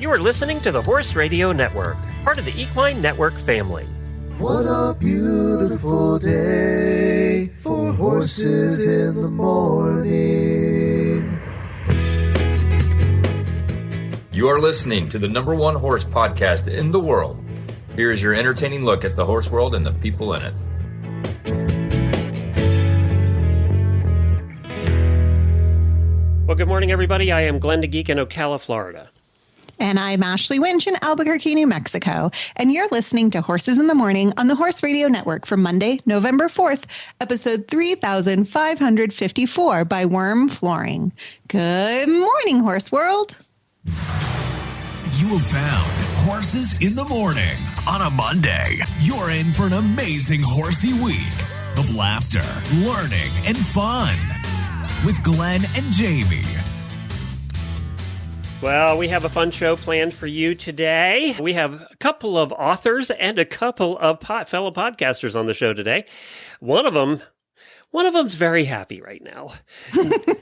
You are listening to the Horse Radio Network, part of the Equine Network family. What a beautiful day for horses in the morning. You are listening to the #1 horse podcast in the world. Here is your entertaining look at the horse world and the people in it. Well, good morning, everybody. I am Glenn the Geek in Ocala, Florida. And I'm Ashley Winch in Albuquerque, New Mexico. And you're listening to Horses in the Morning on the Horse Radio Network for Monday, November 4th, episode 3554 by WERM Flooring. Good morning, Horse World. You have found Horses in the Morning on a Monday. You're in for an amazing horsey week of laughter, learning, and fun with Glenn and Jamie. Well, we have a fun show planned for you today. We have a couple of authors and a couple of fellow podcasters on the show today. One of them's very happy right now.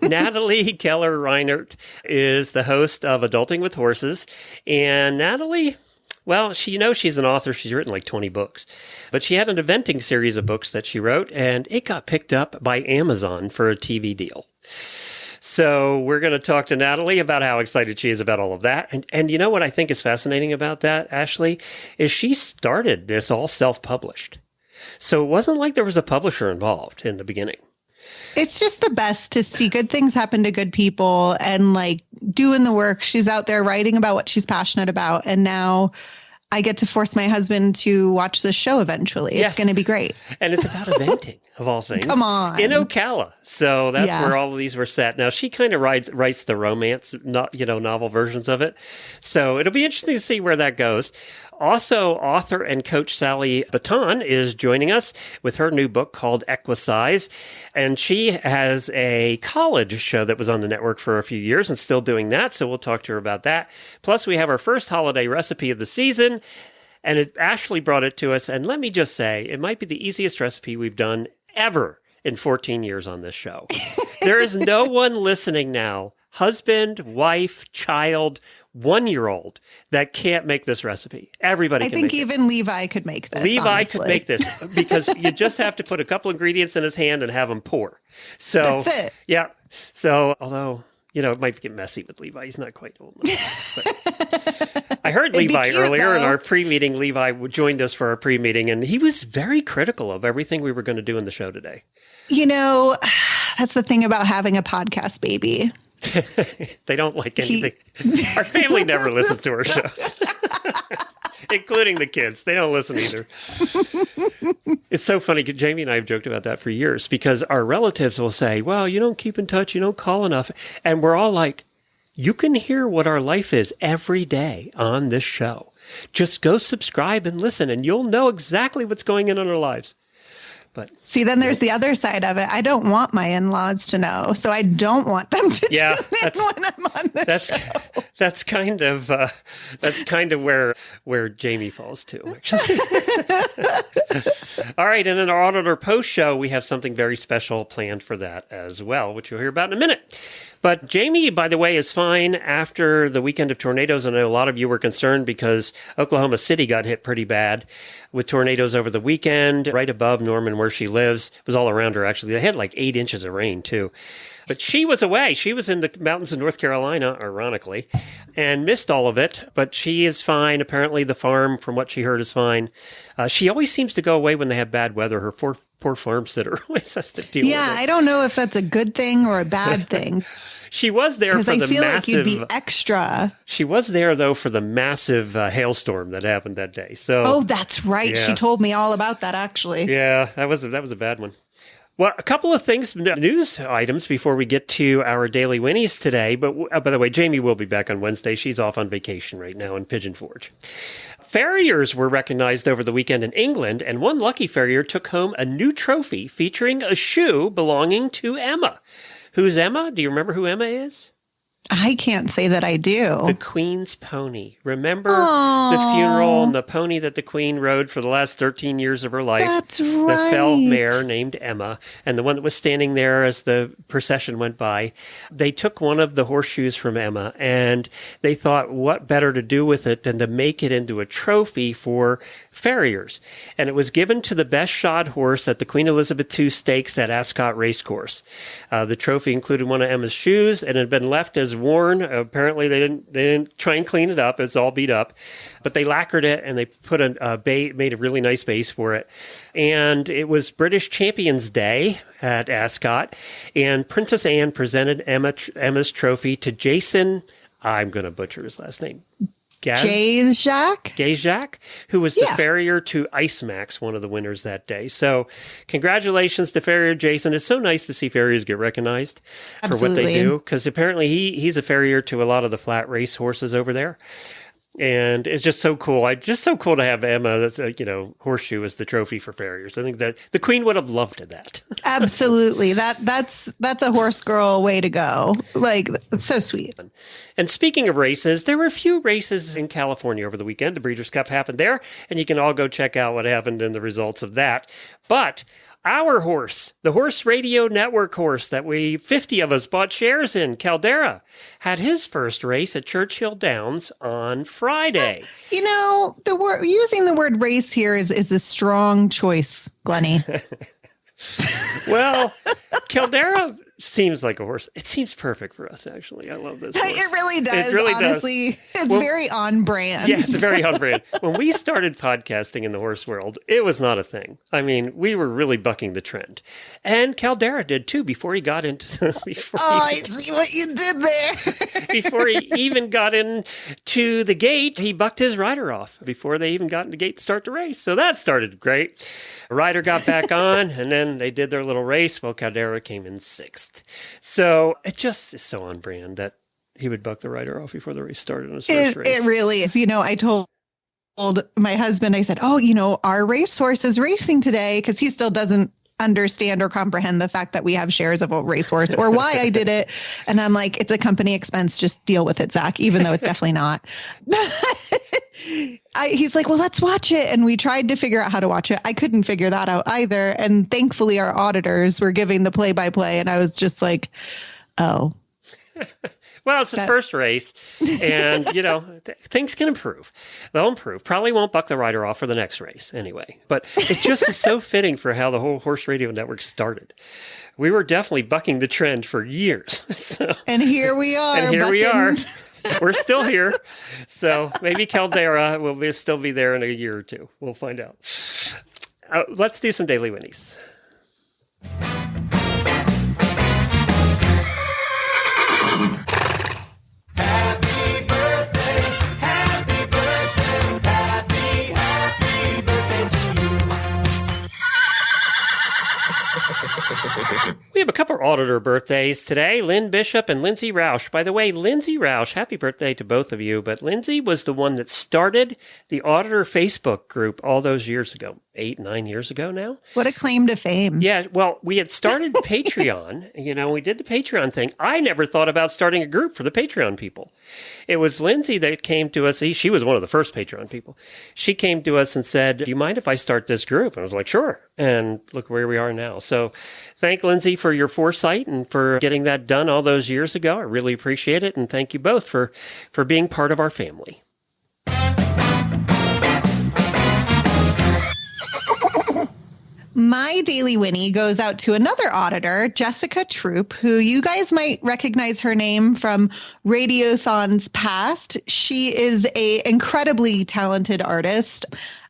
Natalie Keller Reinert is the host of Adulting with Horses. And Natalie, well, she's an author. She's written like 20 books. But she had an eventing series of books that she wrote, and it got picked up by Amazon for a TV deal. So we're going to talk to Natalie about how excited she is about all of that. And you know what I think is fascinating about that, Ashley, is she started this all self-published. So it wasn't like there was a publisher involved in the beginning. It's just the best to see good things happen to good people and like doing the work. She's out there writing about what she's passionate about. And now I get to force my husband to watch this show eventually. Yes. It's going to be great. And it's about eventing, of all things. Come on. In Ocala. So that's where all of these were set. Now, she kind of writes the romance, novel versions of it. So it'll be interesting to see where that goes. Also, author and coach Sally Batton is joining us with her new book called Equicize. And she has a college show that was on the network for a few years and still doing that. So we'll talk to her about that. Plus, we have our first holiday recipe of the season. And Ashley brought it to us. And let me just say, it might be the easiest recipe we've done ever in 14 years on this show. There is no one listening now, husband, wife, child, 1-year-old, that can't make this recipe. Everybody can make it. I think even Levi could make this. Levi could make this because you just have to put a couple ingredients in his hand and have him pour. So that's it. Yeah. So although, it might get messy with Levi. He's not quite old enough. But I heard Levi earlier in our pre-meeting. Levi joined us for our pre-meeting, and he was very critical of everything we were going to do in the show today. That's the thing about having a podcast baby. They don't like anything. Our family never listens to our shows, including the kids. They don't listen either. It's so funny. Jamie and I have joked about that for years because our relatives will say, well, you don't keep in touch. You don't call enough. And we're all like, you can hear what our life is every day on this show. Just go subscribe and listen, and you'll know exactly what's going on in our lives. But see, then there's the other side of it. I don't want my in-laws to know, so I don't want them to tune in when I'm on the show. That's kind of where Jamie falls too, actually. All right, and in our Auditor Post show, we have something very special planned for that as well, which you'll hear about in a minute. But Jamie, by the way, is fine after the weekend of tornadoes. I know a lot of you were concerned because Oklahoma City got hit pretty bad with tornadoes over the weekend, right above Norman where she lives. It was all around her, actually. They had like 8 inches of rain, too. But she was away. She was in the mountains of North Carolina, ironically, and missed all of it. But she is fine. Apparently, the farm, from what she heard, is fine. She always seems to go away when they have bad weather. Her poor farm sitter always has to deal with it. Yeah, I don't know if that's a good thing or a bad thing. She was there for the massive... Because I feel like you'd be extra. She was there, though, for the massive hailstorm that happened that day. So, oh, that's right. Yeah. She told me all about that, actually. Yeah, that was a bad one. Well, a couple of things, news items before we get to our daily Whinnies today. But by the way, Jamie will be back on Wednesday. She's off on vacation right now in Pigeon Forge. Farriers were recognized over the weekend in England, and one lucky farrier took home a new trophy featuring a shoe belonging to Emma. Who's Emma? Do you remember who Emma is? I can't say that I do. The Queen's pony. Remember the funeral and the pony that the Queen rode for the last 13 years of her life? That's right. The fell mare named Emma, and the one that was standing there as the procession went by. They took one of the horseshoes from Emma, and they thought, what better to do with it than to make it into a trophy for farriers. And it was given to the best shod horse at the Queen Elizabeth II Stakes at Ascot Racecourse. The trophy included one of Emma's shoes and had been left as worn. Apparently, they didn't try and clean it up. It's all beat up, but they lacquered it and they put made a really nice base for it. And it was British Champions Day at Ascot, and Princess Anne presented Emma's trophy to Jason. I'm going to butcher his last name. Gazjak, who was the farrier to Ice Max, one of the winners that day. So congratulations to farrier Jason. It's so nice to see farriers get recognized for what they do, because apparently he's a farrier to a lot of the flat race horses over there. And it's just so cool. Just so cool to have Emma, horseshoe as the trophy for farriers. I think that the Queen would have loved that. Absolutely. That's a horse girl way to go. Like, it's so sweet. And speaking of races, there were a few races in California over the weekend. The Breeders' Cup happened there, and you can all go check out what happened and the results of that. But our horse, the Horse Radio Network horse that 50 of us bought shares in, Caldera, had his first race at Churchill Downs on Friday. Using the word race here is a strong choice, Glennie. Well, Caldera seems like a horse. It seems perfect for us, actually. I love this horse. It really does. It really honestly, does. It's very on brand. Yeah, it's very on brand. When we started podcasting in the horse world, it was not a thing. I mean, we were really bucking the trend. And Caldera did too before he got into I see what you did there. Before he even got into the gate, he bucked his rider off before they even got in the gate to start the race. So that started great. The rider got back on, and then they did their little race. Well, Caldera came in 6th. So it just is so on brand that he would buck the rider off before the race started on his first race. It really is. I told my husband, I said, our racehorse is racing today, because he still doesn't understand or comprehend the fact that we have shares of a racehorse or why I did it. And I'm like, it's a company expense. Just deal with it, Zach, even though it's definitely not. He's like, well, let's watch it. And we tried to figure out how to watch it. I couldn't figure that out either. And thankfully, our auditors were giving the play-by-play. And I was just like, oh. Well, it's his first race, and, things can improve. They'll improve. Probably won't buck the rider off for the next race anyway. But it just is so fitting for how the whole Horse Radio Network started. We were definitely bucking the trend for years. And here we are. We're still here. So maybe Caldera will still be there in a year or two. We'll find out. Let's do some Daily Whinnies. We have a couple of auditor birthdays today, Lynn Bishop and Lindsay Roush. By the way, Lindsay Roush, happy birthday to both of you, but Lindsay was the one that started the auditor Facebook group all those years ago, 8-9 years ago now. What a claim to fame. Yeah, well, we had started Patreon, we did the Patreon thing. I never thought about starting a group for the Patreon people. It was Lindsay that came to us. She was one of the first Patreon people. She came to us and said, do you mind if I start this group? And I was like, sure. And look where we are now. So thank Lindsay for your foresight and for getting that done all those years ago. I really appreciate it. And thank you both for being part of our family. My Daily Winnie goes out to another auditor, Jessica Troop, who you guys might recognize her name from Radiothons past. She is an incredibly talented artist.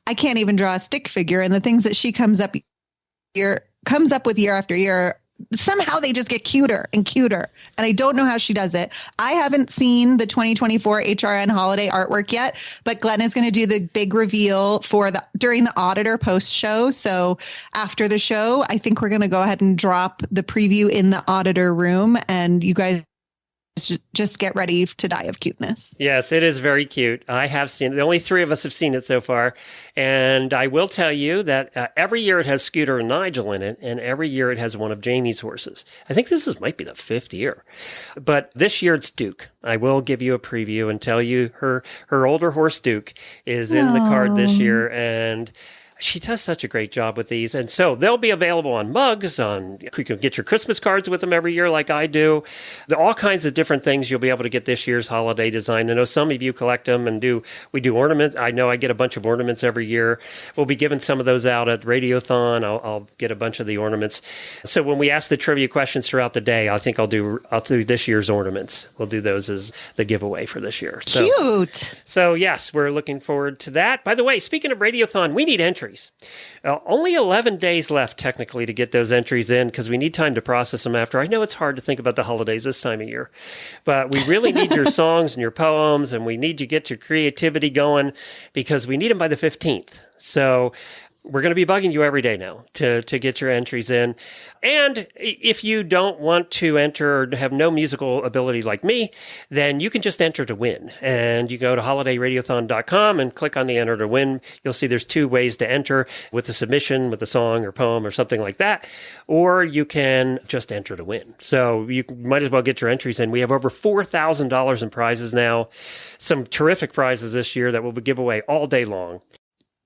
I can't even draw a stick figure, and the things that she comes up with year after year, somehow they just get cuter and cuter. And I don't know how she does it. I haven't seen the 2024 HRN holiday artwork yet, but Glenn is going to do the big reveal during the auditor post show. So after the show, I think we're going to go ahead and drop the preview in the auditor room, and you guys just get ready to die of cuteness. Yes, it is very cute. I have seen it. Only 3 of us have seen it so far. And I will tell you that every year it has Scooter and Nigel in it, and every year it has one of Jamie's horses. I think might be the 5th year. But this year it's Duke. I will give you a preview and tell you her older horse, Duke, is in the card this year, and she does such a great job with these. And so they'll be available on mugs, you can get your Christmas cards with them every year like I do. There are all kinds of different things you'll be able to get this year's holiday design. I know some of you collect them and we do ornaments. I know I get a bunch of ornaments every year. We'll be giving some of those out at Radiothon. I'll get a bunch of the ornaments. So when we ask the trivia questions throughout the day, I think I'll do this year's ornaments. We'll do those as the giveaway for this year. So, cute. So yes, we're looking forward to that. By the way, speaking of Radiothon, we need entries. Only 11 days left, technically, to get those entries in because we need time to process them after. I know it's hard to think about the holidays this time of year, but we really need your songs and your poems, and we need to get your creativity going because we need them by the 15th. So we're going to be bugging you every day now to get your entries in. And if you don't want to enter or have no musical ability like me, then you can just enter to win. And you go to holidayradiothon.com and click on the enter to win. You'll see there's 2 ways to enter with a submission, with a song or poem or something like that. Or you can just enter to win. So you might as well get your entries in. We have over $4,000 in prizes now. Some terrific prizes this year that we'll give away all day long.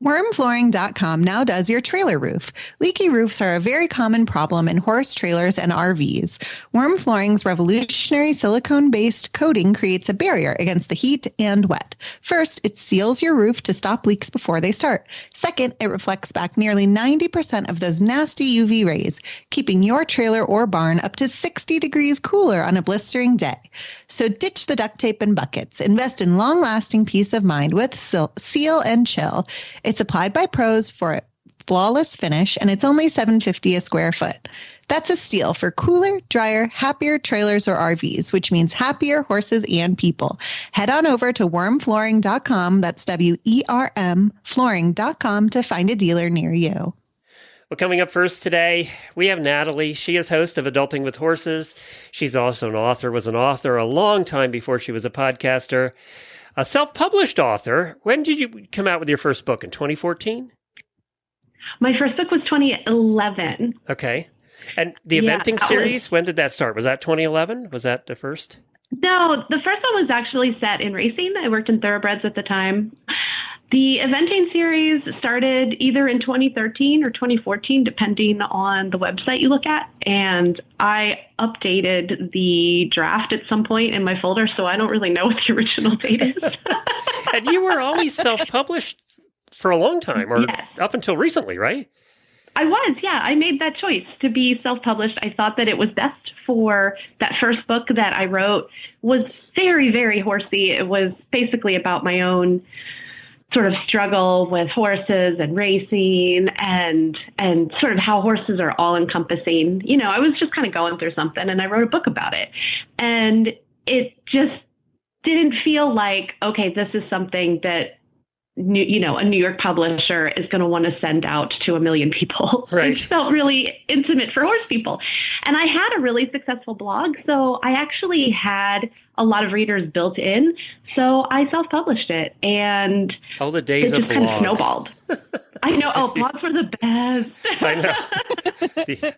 WERMflooring.com now does your trailer roof. Leaky roofs are a very common problem in horse trailers and RVs. WERM Flooring's revolutionary silicone-based coating creates a barrier against the heat and wet. First, it seals your roof to stop leaks before they start. Second, it reflects back nearly 90% of those nasty UV rays, keeping your trailer or barn up to 60 degrees cooler on a blistering day. So ditch the duct tape and buckets. Invest in long-lasting peace of mind with Seal and Chill. It's applied by pros for a flawless finish, and it's only $7.50 a square foot. That's a steal for cooler, drier, happier trailers or RVs, which means happier horses and people. Head on over to wormflooring.com, that's WERM, flooring.com to find a dealer near you. Well, coming up first today, we have Natalie. She is host of Adulting with Horses. She's also was an author a long time before she was a podcaster. A self-published author. When did you come out with your first book? In 2014? My first book was 2011. Okay. And the eventing series, when did that start? Was that 2011? Was that the first? No, the first one was actually set in racing. I worked in thoroughbreds at the time. The eventing series started either in 2013 or 2014, depending on the website you look at. And I updated the draft at some point in my folder, so I don't really know what the original date is. And you were always self-published for a long time, or up until recently, right? I was, yeah. I made that choice to be self-published. I thought that it was best for that first book that I wrote. Was very, very horsey. It was basically about my own sort of struggle with horses and racing and sort of how horses are all encompassing. You know, I was just kind of going through something and I wrote a book about it. And it just didn't feel like, okay, this is something that, you know, a New York publisher is going to want to send out to 1 million people. Right. It felt really intimate for horse people. And I had a really successful blog. So I actually had a lot of readers built in. So I self-published it. And all the days it of just kind blogs. of snowballed. I know. Oh, blogs were the best. I know.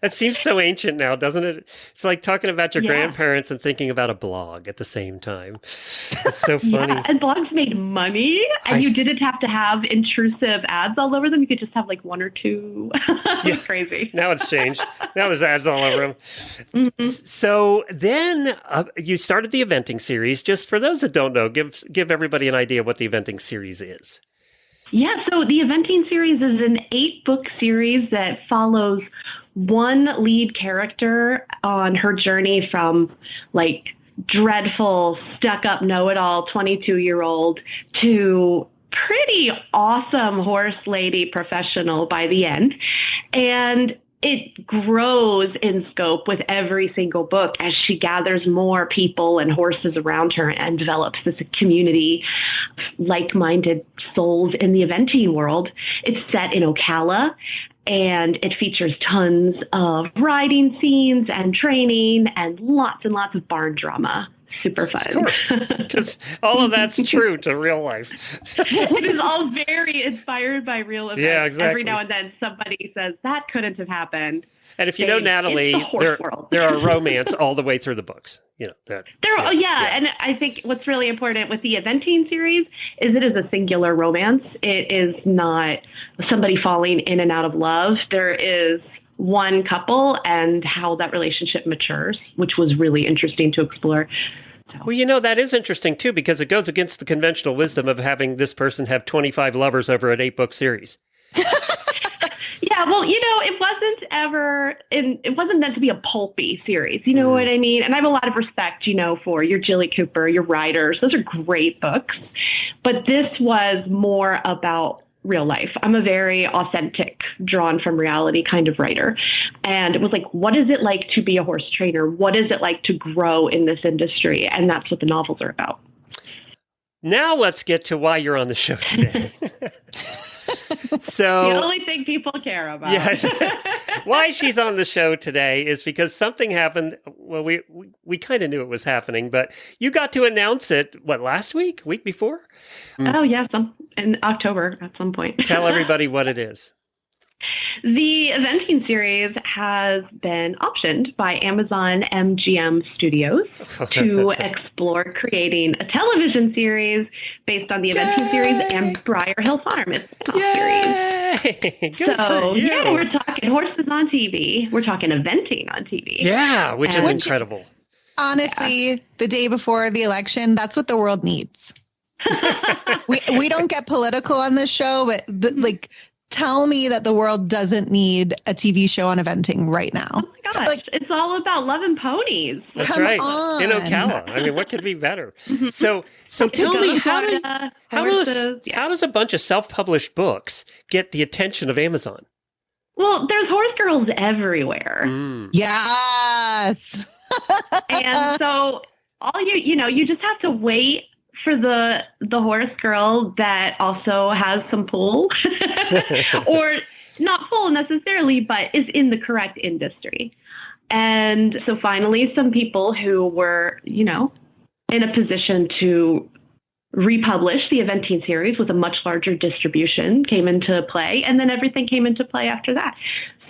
It seems so ancient now, doesn't it? It's like talking about your grandparents and thinking about a blog at the same time. It's so funny. Yeah, and blogs made money, and you didn't have to have intrusive ads all over them. You could just have like 1 or 2. It was crazy. Now it's changed. Now there's ads all over them. Mm-hmm. So then you started the eventing series. Just for those that don't know, give everybody an idea what the eventing series is. Yeah, so the eventing series is an 8-book series that follows one lead character on her journey from like dreadful, stuck-up, know-it-all 22-year-old to pretty awesome horse lady professional by the end. And it grows in scope with every single book as she gathers more people and horses around her and develops this community of like-minded souls in the eventing world. It's set in Ocala, And it features tons of riding scenes and training and lots of barn drama. Super fun. Of course, because all of that's true to real life. It is all very inspired by real events. Yeah, exactly. Every now and then somebody says, that couldn't have happened. And if you know Natalie, there are romance all the way through the books. You know that. And I think what's really important with the eventing series is it is a singular romance. It is not somebody falling in and out of love. There is one couple and how that relationship matures, which was really interesting to explore. Well, that is interesting too, because it goes against the conventional wisdom of having this person have 25 lovers over an 8-book series. Yeah, well, it wasn't meant to be a pulpy series. You know what I mean? And I have a lot of respect, for your Jilly Cooper, your writers. Those are great books. But this was more about real life. I'm a very authentic, drawn from reality kind of writer. And it was like, what is it like to be a horse trainer? What is it like to grow in this industry? And that's what the novels are about. Now let's get to why you're on the show today. So the only thing people care about. Yeah, why she's on the show today is because something happened. Well, we kind of knew it was happening, but you got to announce it, last week before? Oh, yeah, in October at some point. Tell everybody what it is. The eventing series has been optioned by Amazon MGM Studios to explore creating a television series based on the eventing series and Briar Hill Farm, its spin-off series. Good for you. Yeah, we're talking horses on TV. We're talking eventing on TV. Yeah, which is incredible. Honestly, the day before the election, that's what the world needs. we don't get political on this show, but tell me that the world doesn't need a TV show on eventing right now. Oh my gosh, it's all about love and ponies. That's Come right. on. In Ocala. I mean, what could be better? So tell me, how does a bunch of self-published books get the attention of Amazon? Well, there's horse girls everywhere. Yes. And so all you just have to wait for the horse girl that also has some pull or not full necessarily, but is in the correct industry. And so finally, some people who were, in a position to republish the eventing series with a much larger distribution came into play, and then everything came into play after that.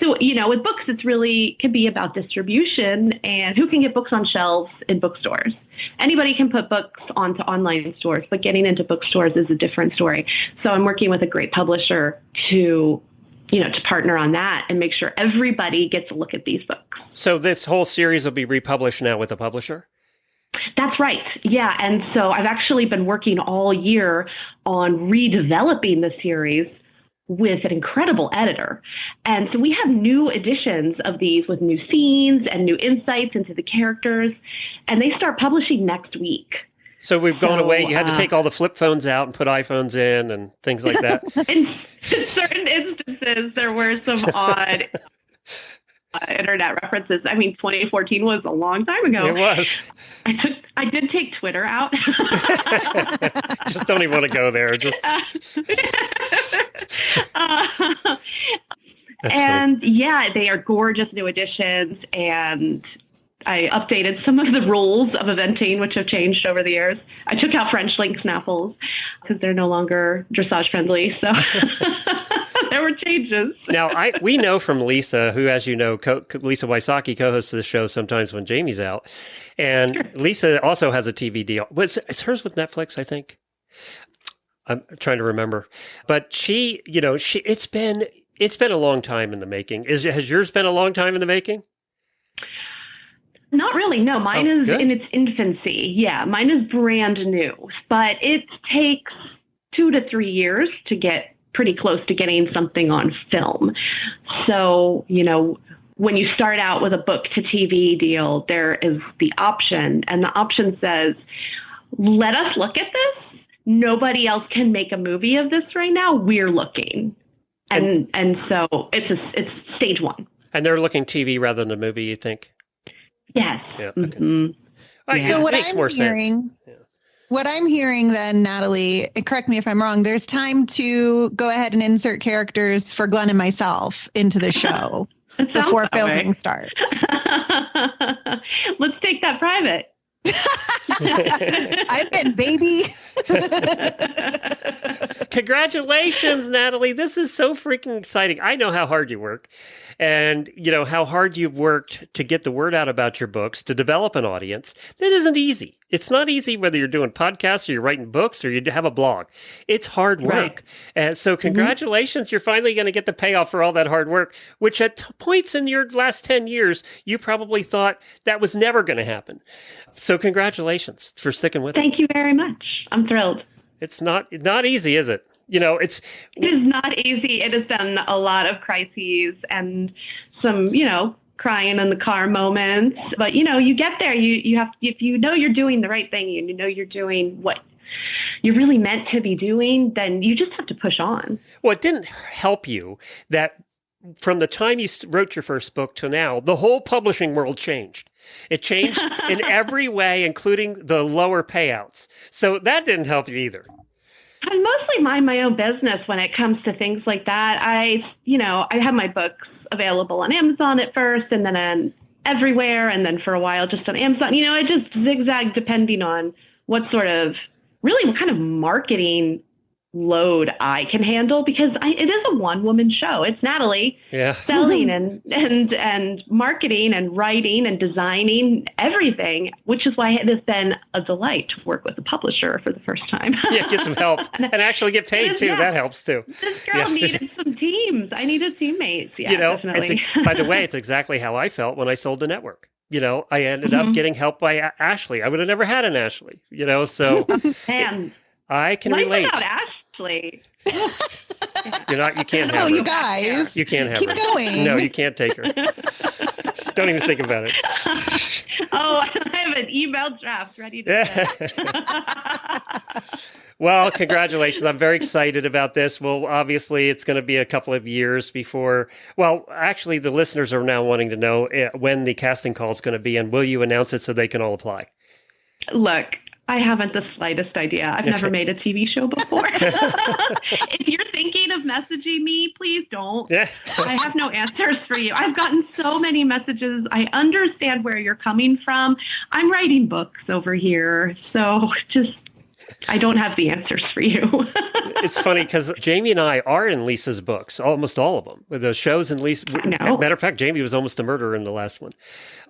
So, with books, it's really can be about distribution and who can get books on shelves in bookstores. Anybody can put books onto online stores, but getting into bookstores is a different story. So I'm working with a great publisher to partner on that and make sure everybody gets a look at these books. So this whole series will be republished now with a publisher? That's right. Yeah. And so I've actually been working all year on redeveloping the series with an incredible editor. And so we have new editions of these with new scenes and new insights into the characters, and they start publishing next week. So we've gone away. You had to take all the flip phones out and put iPhones in and things like that. In certain instances, there were some odd internet references. I mean, 2014 was a long time ago. It was. I did take Twitter out. Just don't even want to go there. Just. Yeah, they are gorgeous new editions, and I updated some of the rules of eventing, which have changed over the years. I took out French link snaffles because they're no longer dressage friendly. So there were changes. Now, we know from Lisa, who, as you know, Lisa Wysocki co-hosts the show sometimes when Jamie's out. And sure. Lisa also has a TV deal. It's hers with Netflix, I think. I'm trying to remember. But she, it's been a long time in the making. Has yours been a long time in the making? Not really. No, mine is in its infancy. Yeah, mine is brand new, but it takes 2 to 3 years to get pretty close to getting something on film. So, when you start out with a book to TV deal, there is the option, and the option says, let us look at this. Nobody else can make a movie of this right now. We're looking. And so it's stage one. And they're looking TV rather than a movie, you think? Yes. Yeah. Okay. Mm-hmm. So what I'm hearing What I'm hearing then, Natalie, and correct me if I'm wrong, there's time to go ahead and insert characters for Glenn and myself into the show before filming starts. Let's take that private. I'm in, baby. Congratulations, Natalie. This is so freaking exciting. I know how hard you work and how hard you've worked to get the word out about your books, to develop an audience. That isn't easy. It's not easy whether you're doing podcasts or you're writing books or you have a blog. It's hard work. Right. And so congratulations. You're finally going to get the payoff for all that hard work, which at points in your last 10 years, you probably thought that was never going to happen. So congratulations for sticking with it. Thank you very much. I'm thrilled. It's not easy, is it? It is not easy. It has been a lot of crises and some, crying in the car moments. But, you get there. You have, if you're doing the right thing and you're doing what you're really meant to be doing, then you just have to push on. Well, it didn't help you that from the time you wrote your first book to now, the whole publishing world changed. It changed in every way, including the lower payouts. So that didn't help you either. I mostly mind my own business when it comes to things like that. I have my books available on Amazon at first and then everywhere. And then for a while, just on Amazon, it just zigzagged depending on what kind of marketing load I can handle, because it is a one-woman show. It's Natalie selling and marketing and writing and designing everything, which is why it has been a delight to work with a publisher for the first time. Get some help and actually get paid too. That helps too. This girl needed some teams. I needed teammates. Yeah, definitely. By the way, it's exactly how I felt when I sold the network. I ended up getting help by Ashley. I would have never had an Ashley, so man, I can relate. About Ashley. You can't have her. You guys. You can't have Keep her. going. No, you can't take her. Don't even think about it. Oh, I have an email draft ready to go. Well, congratulations. I'm very excited about this. Well, obviously, it's going to be a couple of years before. Well, actually, the listeners are now wanting to know when the casting call is going to be, and will you announce it so they can all apply? Look, I haven't the slightest idea. I've never made a TV show before. If you're thinking of messaging me, please don't. I have no answers for you. I've gotten so many messages. I understand where you're coming from. I'm writing books over here. So I don't have the answers for you. It's funny because Jamie and I are in Lisa's books, almost all of them. The shows in Lisa. Matter of fact, Jamie was almost a murderer in the last one.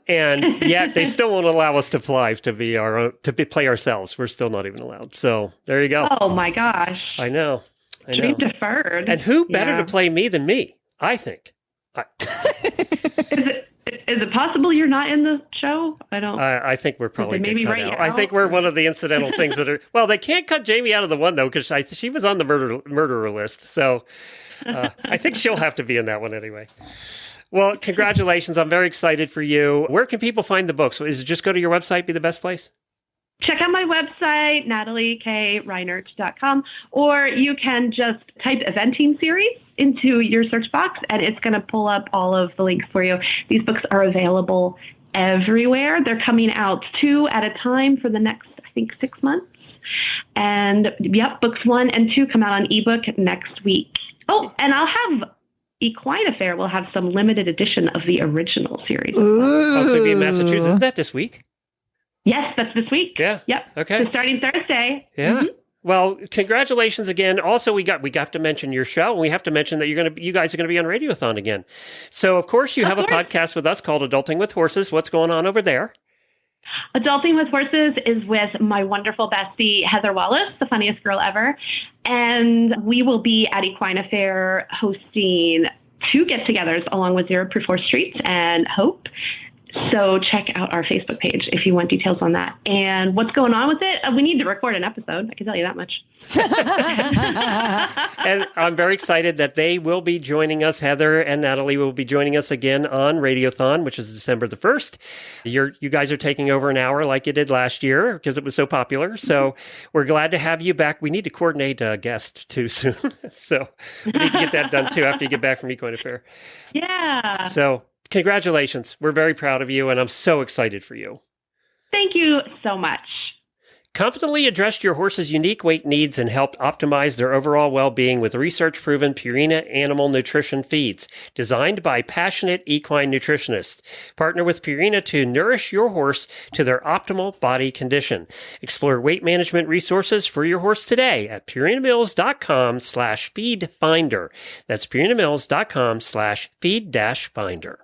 And yet they still won't allow us to fly to play ourselves. We're still not even allowed. So there you go. Oh my gosh. I know. Dream deferred. And who better to play me than me? I think. Is it possible you're not in the show? I think we're probably maybe cut out. I think we're one of the incidental things that are. Well, they can't cut Jamie out of the one though because she was on the murderer list. So I think she'll have to be in that one anyway. Well, congratulations. I'm very excited for you. Where can people find the books? Is it just go to your website, be the best place? Check out my website, nataliekReinert.com, or you can just type eventing series into your search box, and it's going to pull up all of the links for you. These books are available everywhere. They're coming out 2 at a time for the next, 6 months. And, books 1 and 2 come out on ebook next week. Oh, and I'll have Equine Affair will have some limited edition of the original series. Oh, so it'll be in Massachusetts. Isn't that this week? Yes, that's this week. Yeah. Yep. Okay. So starting Thursday. Yeah. Mm-hmm. Well, congratulations again. Also, we have to mention your show, and we have to mention that you guys are going to be on Radiothon again. So, of course, you have a podcast with us called Adulting with Horses. What's going on over there? Adulting with Horses is with my wonderful bestie, Heather Wallace, the funniest girl ever. And we will be at Equine Affair hosting 2 get-togethers along with Zero Proof Horse Treats and Hope. So check out our Facebook page if you want details on that. And what's going on with it? We need to record an episode. I can tell you that much. And I'm very excited that they will be joining us. Heather and Natalie will be joining us again on Radiothon, which is December the 1st. You guys are taking over an hour like you did last year because it was so popular. So we're glad to have you back. We need to coordinate a guest too soon. So we need to get that done too after you get back from Equine Affair. Yeah. So congratulations. We're very proud of you, and I'm so excited for you. Thank you so much. Confidently addressed your horse's unique weight needs and helped optimize their overall well-being with research-proven Purina animal nutrition feeds designed by passionate equine nutritionists. Partner with Purina to nourish your horse to their optimal body condition. Explore weight management resources for your horse today at purinamills.com/feedfinder. That's purinamills.com/feed-finder.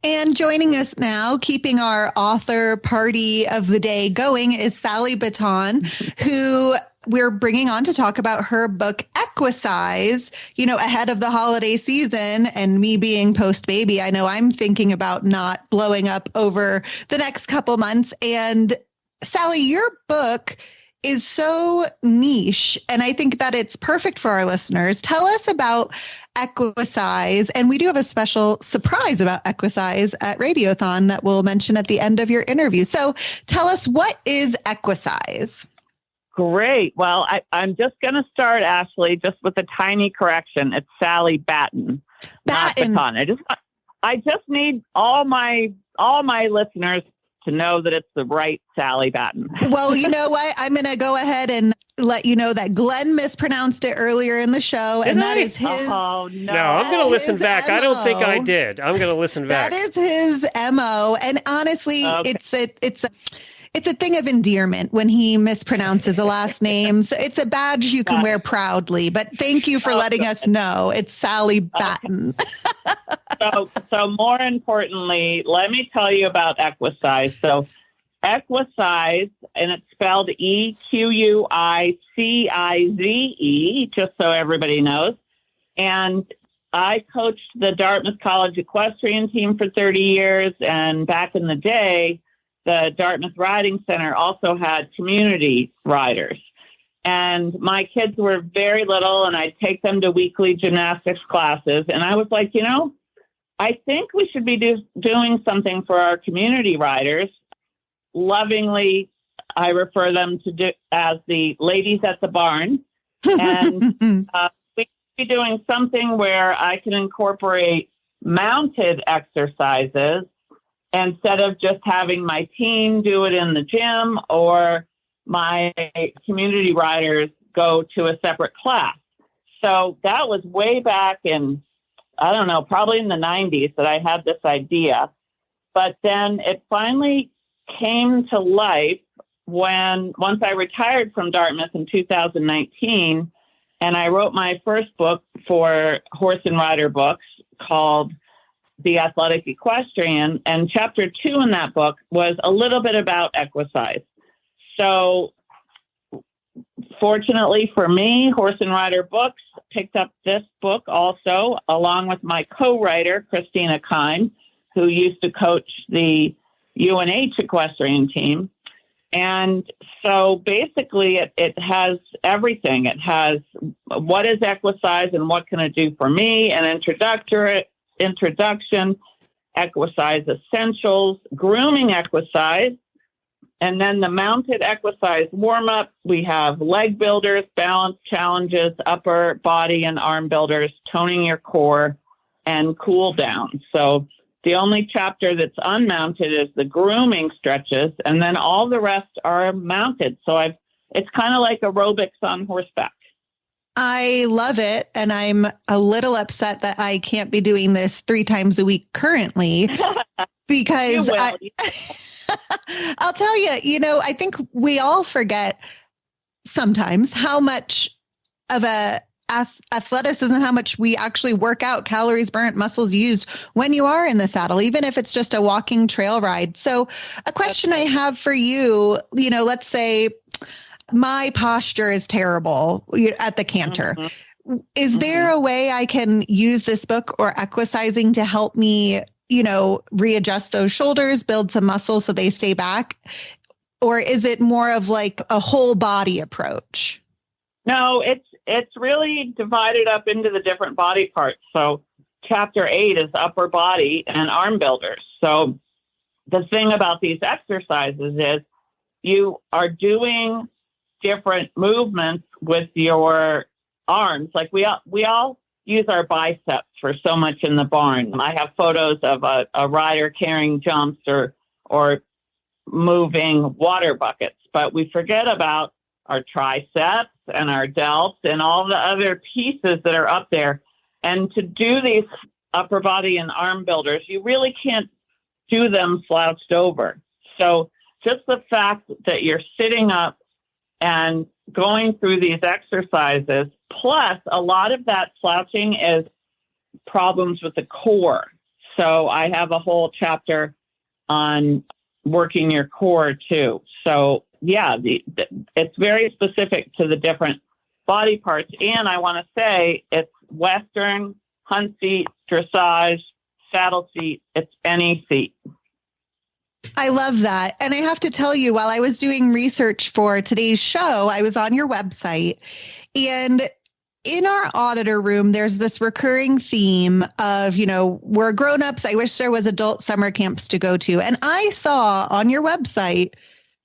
And joining us now, keeping our author party of the day going, is Sally Batton, who we're bringing on to talk about her book, Equicize, ahead of the holiday season. And me being post-baby, I know I'm thinking about not blowing up over the next couple months. And Sally, your book is so niche, and I think that it's perfect for our listeners. Tell us about Equicize, and we do have a special surprise about Equicize at Radiothon that we'll mention at the end of your interview. So tell us, what is Equicize? Great. Well, I'm just going to start, Ashley, just with a tiny correction. It's Sally Batton, not Batton. I just need all my listeners to know that it's the right Sally Batton. Well, you know what? I'm going to go ahead and let you know that Glenn mispronounced it earlier in the show, and that is his. Oh, no. I'm going to listen back. MO. I don't think I did. I'm going to listen back. That is his MO. And honestly, Okay. It's a thing of endearment when he mispronounces a last name. So it's a badge you can wear proudly. But thank you for letting us know. It's Sally Batton. So more importantly, let me tell you about Equicize. So Equicize, and it's spelled Equicize, just so everybody knows. And I coached the Dartmouth College equestrian team for 30 years. And back in the day, the Dartmouth Riding Center also had community riders. And my kids were very little, and I'd take them to weekly gymnastics classes. And I was like, I think we should be doing something for our community riders. Lovingly, I refer them to as the ladies at the barn. And we should be doing something where I can incorporate mounted exercises instead of just having my team do it in the gym or my community riders go to a separate class. So that was way back in, I don't know, probably in the 90s that I had this idea. But then it finally came to life once I retired from Dartmouth in 2019, and I wrote my first book for Horse and Rider Books called The Athletic Equestrian, and chapter 2 in that book was a little bit about Equicize. So fortunately for me, Horse and Rider Books picked up this book also, along with my co-writer, Christina Kine, who used to coach the UNH equestrian team. And so basically it has everything. It has what is Equicize and what can it do for me, an introduction, Equicize essentials, grooming Equicize, and then the mounted Equicize warm-up. We have leg builders, balance challenges, upper body and arm builders, toning your core, and cool down. So the only chapter that's unmounted is the grooming stretches, and then all the rest are mounted. So it's kind of like aerobics on horseback. I love it. And I'm a little upset that I can't be doing this 3 times a week currently because I'll tell you, I think we all forget sometimes how much of athleticism, how much we actually work out, calories burnt, muscles used when you are in the saddle, even if it's just a walking trail ride. So a question I have for you, let's say my posture is terrible at the canter. Mm-hmm. Is there a way I can use this book or equicizing to help me, readjust those shoulders, build some muscle so they stay back? Or is it more of like a whole body approach? No, it's really divided up into the different body parts. So chapter 8 is upper body and arm builders. So the thing about these exercises is you are doing different movements with your arms. Like we all use our biceps for so much in the barn. I have photos of a rider carrying jumps or moving water buckets, but we forget about our triceps and our delts and all the other pieces that are up there. And to do these upper body and arm builders, you really can't do them slouched over. So just the fact that you're sitting up and going through these exercises, plus a lot of that slouching is problems with the core. So I have a whole chapter on working your core too. So yeah, it's very specific to the different body parts. And I want to say it's Western, hunt seat, dressage, saddle seat. It's any seat. I love that. And I have to tell you, while I was doing research for today's show, I was on your website, and in our auditor room, there's this recurring theme of, we're grown-ups. I wish there was adult summer camps to go to. And I saw on your website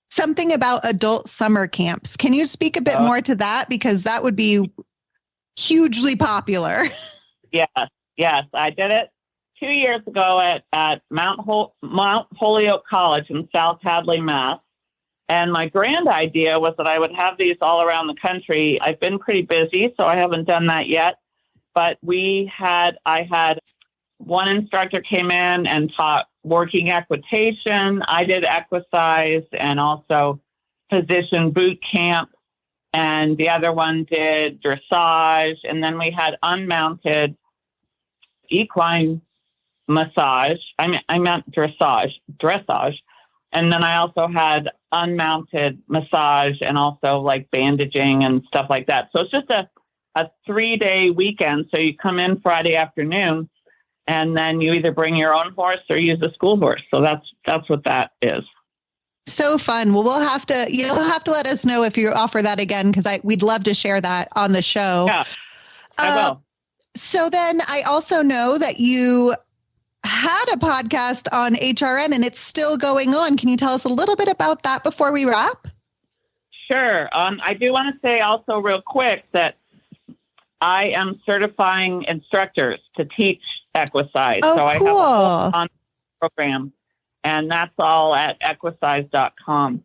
something about adult summer camps. Can you speak a bit more to that? Because that would be hugely popular. Yes. I did it 2 years ago at Mount Holyoke College in South Hadley, Mass. And my grand idea was that I would have these all around the country. I've been pretty busy, so I haven't done that yet. But I had one instructor came in and taught working equitation. I did Equicize and also position boot camp. And the other one did dressage. And then we had unmounted equine massage. I meant dressage. And then I also had unmounted massage and also like bandaging and stuff like that. So it's just a 3-day weekend. So you come in Friday afternoon and then you either bring your own horse or use a school horse. So that's what that is. So fun. Well, you'll have to let us know if you offer that again, because we'd love to share that on the show. Yeah, I will. So then I also know that you had a podcast on HRN and it's still going on. Can you tell us a little bit about that before we wrap? Sure. I do want to say also real quick that I am certifying instructors to teach Equicize. Oh, so I cool. have a whole program, and that's all at equicize.com.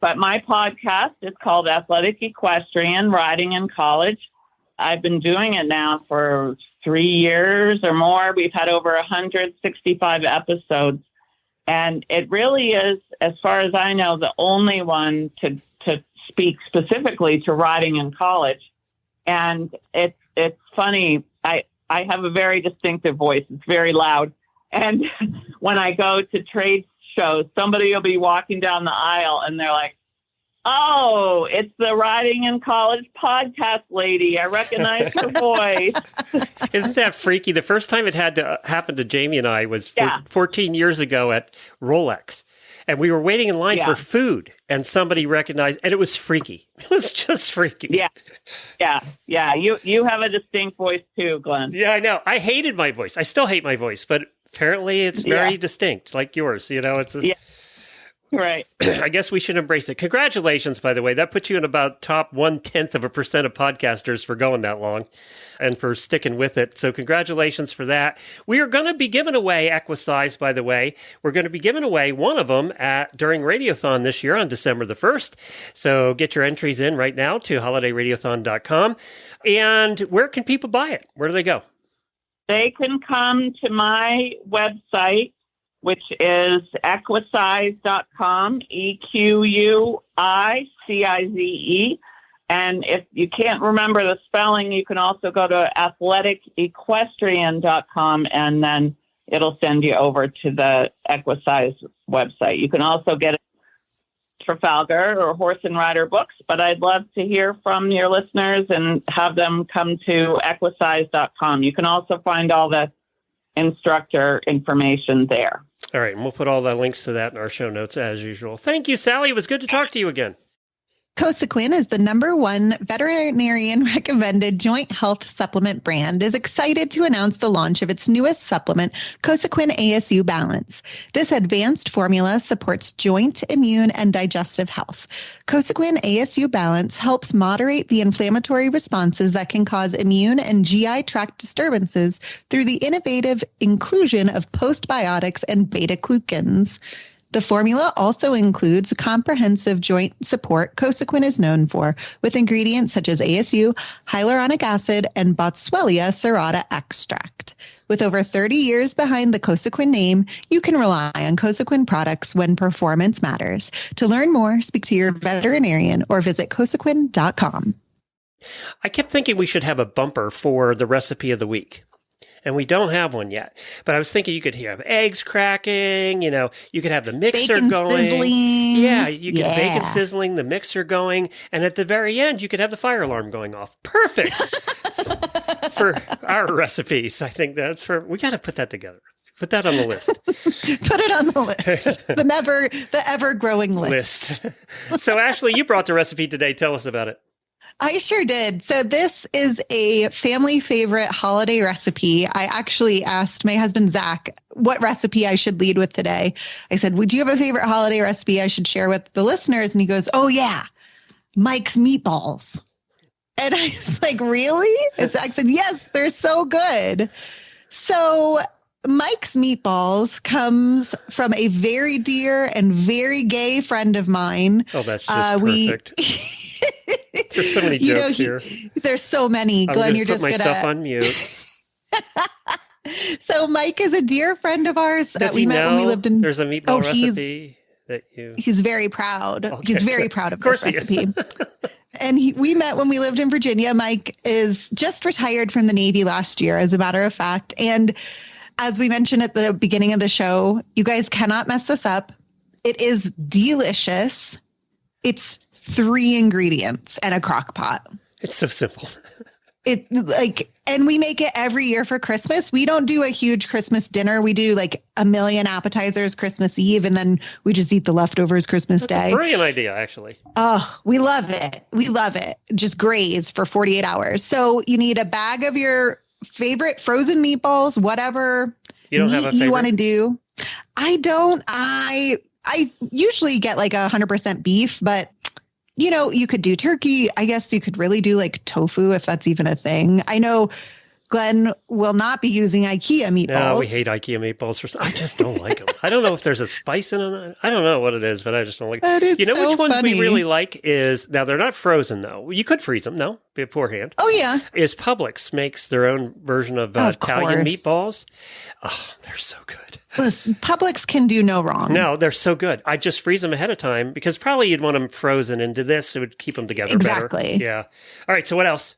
But my podcast is called Athletic Equestrian, Riding in College. I've been doing it now for 3 years or more. We've had over 165 episodes. And it really is, as far as I know, the only one to speak specifically to riding in college. And it's funny. I have a very distinctive voice. It's very loud. And when I go to trade shows, somebody will be walking down the aisle and they're like, "Oh, it's the Riding in College podcast lady. I recognize her voice." Isn't that freaky? The first time it had to happen to Jamie and I was 14 years ago at Rolex. And we were waiting in line for food, and somebody recognized, and it was freaky. It was just freaky. Yeah. You have a distinct voice too, Glenn. Yeah, I know. I hated my voice. I still hate my voice, but apparently it's very distinct, like yours. It's Right. I guess we should embrace it. Congratulations, by the way. That puts you in about top 0.1% of podcasters for going that long and for sticking with it. So congratulations for that. We are going to be giving away Equicize, by the way. We're going to be giving away one of them during Radiothon this year on December the 1st. So get your entries in right now to holidayradiothon.com. And where can people buy it? Where do they go? They can come to my website, which is equicize.com, EQUICIZE. And if you can't remember the spelling, you can also go to athleticequestrian.com, and then it'll send you over to the Equicize website. You can also get it Trafalgar or Horse and Rider books, but I'd love to hear from your listeners and have them come to equicize.com. You can also find all the instructor information there. All right, and we'll put all the links to that in our show notes as usual. Thank you, Sally. It was good to talk to you again. Cosequin is the #1 veterinarian recommended joint health supplement brand, is excited to announce the launch of its newest supplement, Cosequin ASU Balance. This advanced formula supports joint, immune, and digestive health. Cosequin ASU Balance helps moderate the inflammatory responses that can cause immune and GI tract disturbances through the innovative inclusion of postbiotics and beta-glucans. The formula also includes comprehensive joint support Cosequin is known for, with ingredients such as ASU, hyaluronic acid, and Boswellia serrata extract. With over 30 years behind the Cosequin name, you can rely on Cosequin products when performance matters. To learn more, speak to your veterinarian or visit cosequin.com. I kept thinking we should have a bumper for the recipe of the week. And we don't have one yet. But I was thinking you could have eggs cracking, you could have the mixer bacon going. Sizzling. Yeah, you could bacon sizzling, the mixer going, and at the very end you could have the fire alarm going off. Perfect for our recipes. I think we got to put that together. Put that on the list. Put it on the list. The ever-growing list. So Ashley, you brought the recipe today. Tell us about it. I sure did. So this is a family favorite holiday recipe. I actually asked my husband, Zach, what recipe I should lead with today. I said, would you have a favorite holiday recipe I should share with the listeners? And he goes, oh, yeah, Mike's Meatballs. And I was like, really? And Zach said, yes, they're so good. So Mike's Meatballs comes from a very dear and very gay friend of mine. Oh, that's just perfect. There's so many jokes here. There's so many. Glenn, you're just going to put myself on mute. So Mike is a dear friend of ours that we met when we lived in. There's a meatball recipe that you. He's very proud. Okay. He's very proud of this recipe. And we met when we lived in Virginia. Mike is just retired from the Navy last year, as a matter of fact. And as we mentioned at the beginning of the show, you guys cannot mess this up. It is delicious. It's 3 ingredients and a crock pot. It's so simple. And we make it every year for Christmas. We don't do a huge Christmas dinner. We do like a million appetizers Christmas Eve, and then we just eat the leftovers Christmas Day. That's a brilliant idea, actually. Oh, we love it. We love it. Just graze for 48 hours. So you need a bag of your favorite frozen meatballs, whatever meat you want to do. I don't. I usually get like 100% beef, but you could do turkey. I guess you could really do like tofu if that's even a thing. I know Glenn will not be using IKEA meatballs. No, we hate IKEA meatballs. I just don't like them. I don't know if there's a spice in them. I don't know what it is, but I just don't like them. Which ones we really like is, now they're not frozen though. You could freeze them, beforehand. Oh, yeah. Is Publix makes their own version of Italian meatballs. Oh, they're so good. Listen, Publix can do no wrong. No, they're so good. I just freeze them ahead of time because probably you'd want them frozen into this. It would keep them together better. Exactly. Yeah. All right. So what else?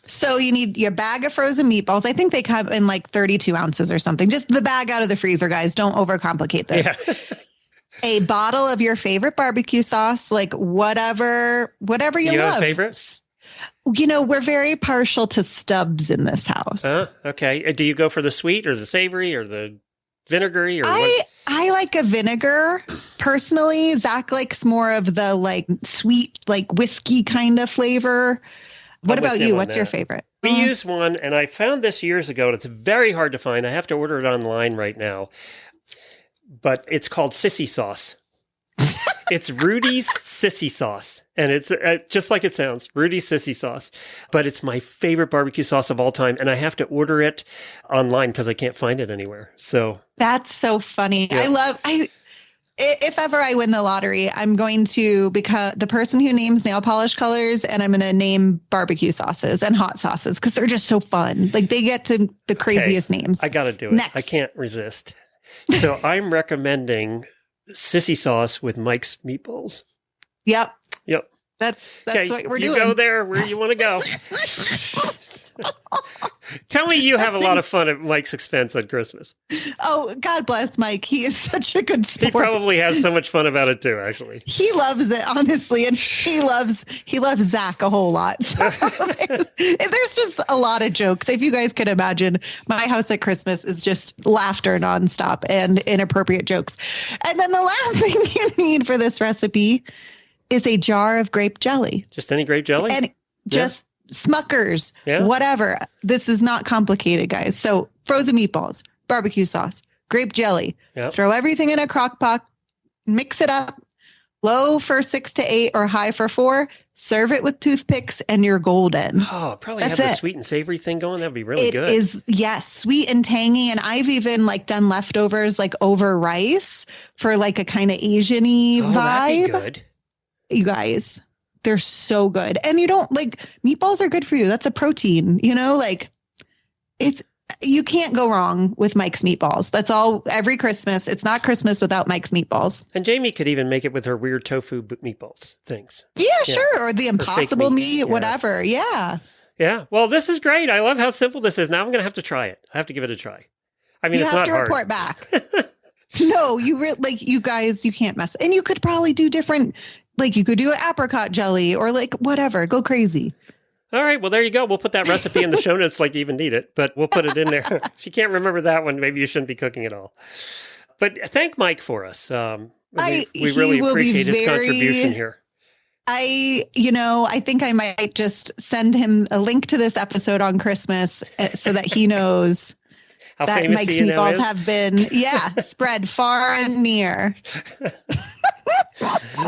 So you need your bag of frozen meatballs. I think they come in like 32 ounces or something. Just the bag out of the freezer, guys. Don't overcomplicate this. Yeah. A bottle of your favorite barbecue sauce, like whatever you love. You have a favorite? We're very partial to Stubbs in this house. Okay. Do you go for the sweet or the savory or the vinegary? Or I like a vinegar personally. Zach likes more of the like sweet, like whiskey kind of flavor. What about you? What's your favorite? We use one, and I found this years ago, and it's very hard to find. I have to order it online right now. But it's called Sissy Sauce. It's Rudy's Sissy Sauce. And it's just like it sounds, Rudy's Sissy Sauce. But it's my favorite barbecue sauce of all time, and I have to order it online because I can't find it anywhere. So that's so funny. Yeah. If ever I win the lottery, I'm going to become the person who names nail polish colors, and I'm going to name barbecue sauces and hot sauces because they're just so fun. Like they get to the craziest names. I got to do it. Next. I can't resist. So I'm recommending Sissy Sauce with Mike's Meatballs. Yep. That's what we're doing. You go there where you want to go. Tell me you have a lot of fun at Mike's expense on Christmas. Oh, God bless Mike. He is such a good sport. He probably has so much fun about it too, actually. He loves it, honestly. And he loves Zach a whole lot. So there's just a lot of jokes. If you guys can imagine, my house at Christmas is just laughter nonstop and inappropriate jokes. And then the last thing you need for this recipe is a jar of grape jelly. Just any grape jelly? And just Smuckers, whatever. This is not complicated, guys. So frozen meatballs, barbecue sauce, grape jelly, throw everything in a crock pot, mix it up, Low for 6 to 8 or high for 4. Serve it with toothpicks and you're golden. Oh, probably That's have the it. sweet and savory thing going. That'd be really good. It is, yes, sweet and tangy. And I've even like done leftovers like over rice for like a kind of Asian-y Oh, vibe. that'd be good. You guys, they're so good. And you don't like meatballs are good for you. That's a protein, like you can't go wrong with Mike's Meatballs. That's all every Christmas. It's not Christmas without Mike's Meatballs. And Jamie could even make it with her weird tofu meatballs things. Yeah, sure. Or the impossible meat, whatever. Yeah. Yeah. Well, this is great. I love how simple this is. Now I'm going to have to try it. I have to give it a try. I mean, you it's have not to hard. report back. No, you guys, you can't mess. And you could probably do different, like you could do an apricot jelly or like whatever. Go crazy. All right. Well, there you go. We'll put that recipe in the show notes like you even need it, but we'll put it in there. If you can't remember that one, maybe you shouldn't be cooking at all. But thank Mike for us. We really appreciate his contribution here. I think I might just send him a link to this episode on Christmas so that he knows how that Mike's Meatballs have been, spread far and near.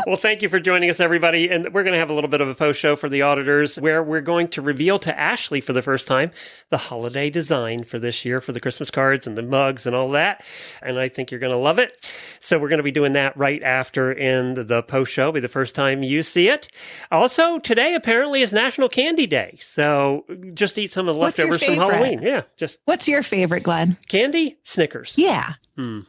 Well, thank you for joining us, everybody. And we're going to have a little bit of a post show for the auditors where we're going to reveal to Ashley for the first time the holiday design for this year for the Christmas cards and the mugs and all that. And I think you're going to love it. So we're going to be doing that right after in the post show. It'll be the first time you see it. Also, today apparently is National Candy Day. So just eat some of the leftovers from Halloween. Yeah. What's your favorite, Glenn? Candy? Snickers. Yeah.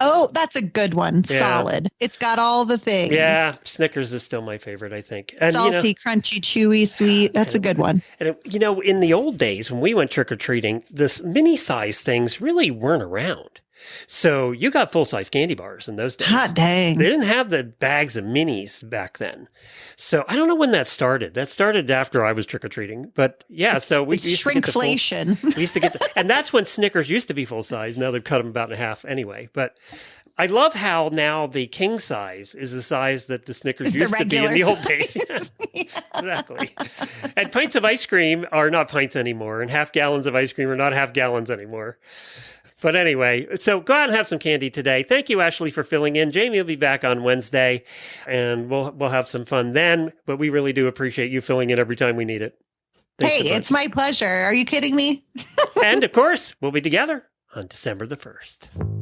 Oh, that's a good one. Yeah. Solid. It's got all the things. Yeah, Snickers is still my favorite, I think. And, salty, crunchy, chewy, sweet. That's a good one. And, in the old days when we went trick-or-treating, this mini-size things really weren't around. So you got full-size candy bars in those days. Hot dang. They didn't have the bags of minis back then. So I don't know when that started. That started after I was trick-or-treating. But yeah, so we used shrinkflation. We used to get and that's when Snickers used to be full-size. Now they've cut them about in half anyway. But I love how now the king size is the size that the Snickers used to be in the old days. Yeah, exactly. And pints of ice cream are not pints anymore. And half gallons of ice cream are not half gallons anymore. But anyway, so go out and have some candy today. Thank you, Ashley, for filling in. Jamie will be back on Wednesday, and we'll have some fun then. But we really do appreciate you filling in every time we need it. Thanks hey, it's my pleasure. Are you kidding me? And, of course, we'll be together on December the 1st.